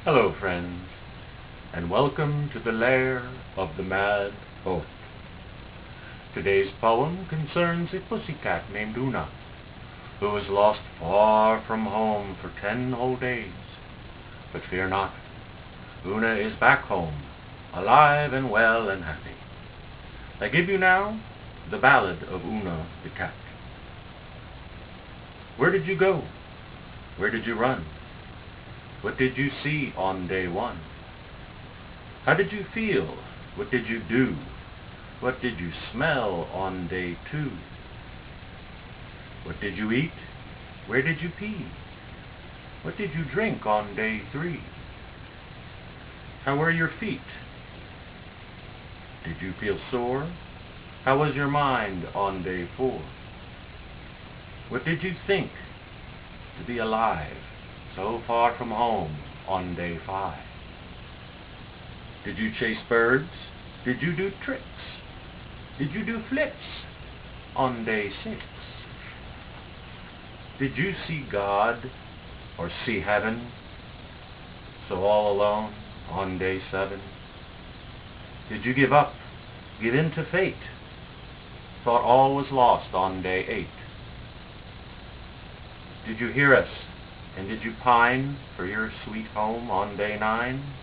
Hello, friends, and welcome to the lair of the mad poet. Today's poem concerns a pussycat named Una, who was lost far from home for 10 whole days. But fear not, Una is back home, alive and well and happy. I give you now the Ballad of Una the cat. Where did you go? Where did you run? What did you see on day one? How did you feel? What did you do? What did you smell on day two? What did you eat? Where did you pee? What did you drink on day three? How were your feet? Did you feel sore? How was your mind on day four? What did you think to be alive so far from home on day 5? Did you chase birds? Did you do tricks? Did you do flips on day 6? Did you see God or see heaven so all alone on day 7? Did you give up, give in to fate, thought all was lost on day 8? Did you hear us, and did you pine for your sweet home on day 9?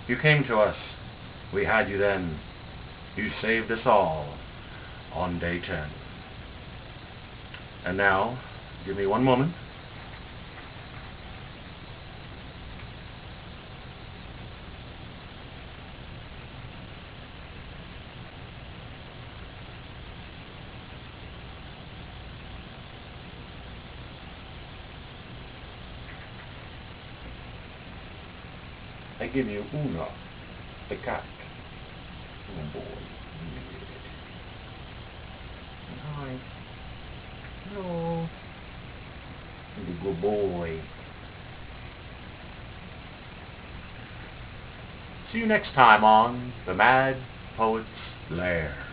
You came to us, we had you then, you saved us all on day 10. And now, give me one moment. I give you Una, the cat. Oh boy. Hi. Hello. The good boy. See you next time on The Mad Poet's Lair.